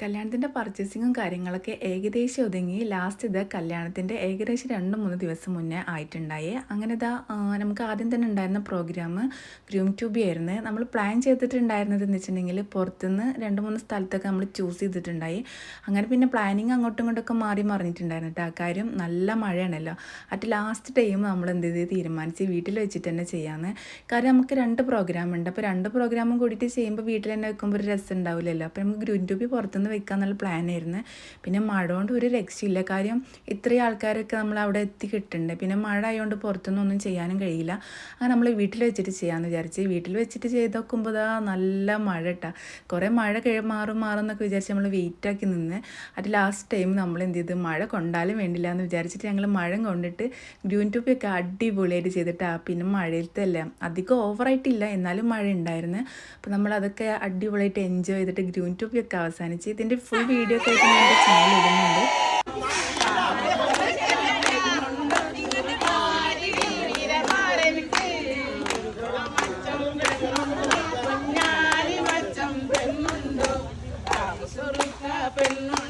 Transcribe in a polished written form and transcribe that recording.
കല്യാണത്തിൻ്റെ പർച്ചേസിങ്ങും കാര്യങ്ങളൊക്കെ ഏകദേശം ഒതുങ്ങി. ലാസ്റ്റ് ഇത് കല്യാണത്തിൻ്റെ ഏകദേശം 2-3 ദിവസം മുന്നേ ആയിട്ടുണ്ടായി. അങ്ങനെ നമുക്ക് ആദ്യം തന്നെ ഉണ്ടായിരുന്ന പ്രോഗ്രാം ഗ്രൂം ടു ബി ആയിരുന്നു. നമ്മൾ പ്ലാൻ ചെയ്തിട്ടുണ്ടായിരുന്നത് എന്ന് വെച്ചിട്ടുണ്ടെങ്കിൽ പുറത്തുനിന്ന് 2-3 സ്ഥലത്തൊക്കെ നമ്മൾ ചൂസ് ചെയ്തിട്ടുണ്ടായി. അങ്ങനെ പിന്നെ പ്ലാനിങ് അങ്ങോട്ടും ഇങ്ങോട്ടൊക്കെ മാറി മറിഞ്ഞിട്ടുണ്ടായിരുന്നു കേട്ടോ. ആ കാര്യം നല്ല മഴയാണല്ലോ. ലാസ്റ്റ് ടൈം നമ്മൾ എന്ത് ചെയ്ത് തീരുമാനിച്ച് വീട്ടിൽ വെച്ചിട്ട് തന്നെ ചെയ്യാമെന്ന്. കാരണം നമുക്ക് 2 പ്രോഗ്രാം ഉണ്ട്. അപ്പോൾ 2 പ്രോഗ്രാമും കൂടിയിട്ട് ചെയ്യുമ്പോൾ വീട്ടിൽ തന്നെ വെക്കുമ്പോൾ ഒരു രസം ഉണ്ടാവില്ലല്ലോ. അപ്പോൾ നമുക്ക് ഗ്രൂം ടു ബി പുറത്തുനിന്ന് വെക്കാന്നുള്ള പ്ലാനായിരുന്നു. പിന്നെ മഴ കൊണ്ട് ഒരു രക്ഷയില്ല. കാര്യം ഇത്രയും ആൾക്കാരൊക്കെ നമ്മൾ അവിടെ എത്തി കിട്ടുന്നുണ്ട്. പിന്നെ മഴ ആയതുകൊണ്ട് പുറത്തുനിന്നൊന്നും ചെയ്യാനും കഴിയില്ല. അങ്ങനെ നമ്മൾ വീട്ടിൽ വെച്ചിട്ട് ചെയ്യാമെന്ന് വിചാരിച്ച് വീട്ടിൽ വെച്ചിട്ട് ചെയ്ത് നോക്കുമ്പോൾ നല്ല മഴ ഇട്ടാ. കുറേ മഴ മാറും എന്നൊക്കെ വിചാരിച്ച് നമ്മൾ വെയിറ്റാക്കി നിന്ന്. ലാസ്റ്റ് ടൈം നമ്മൾ എന്ത് ചെയ്ത് മഴ കൊണ്ടാലും വേണ്ടില്ല എന്ന് വിചാരിച്ചിട്ട് ഞങ്ങൾ മഴ കൊണ്ടിട്ട് ഗ്രൂം ടു ബി ഒക്കെ അടിപൊളിയായിട്ട് ചെയ്തിട്ടാ. പിന്നെ മഴയത്തല്ല അധികം ഓവറായിട്ടില്ല, എന്നാലും മഴ ഉണ്ടായിരുന്നു. അപ്പോൾ നമ്മളതൊക്കെ അടിപൊളിയായിട്ട് എൻജോയ് ചെയ്തിട്ട് ഗ്രൂം ടു ബി ഒക്കെ അവസാനിച്ച്. ഇതിൻ്റെ ഫുൾ വീഡിയോ ഒക്കെ ആയിട്ട് ഞാൻ എൻ്റെ ചാനൽ ഇടുന്നുണ്ട്. പെണ്ണുണ്ട്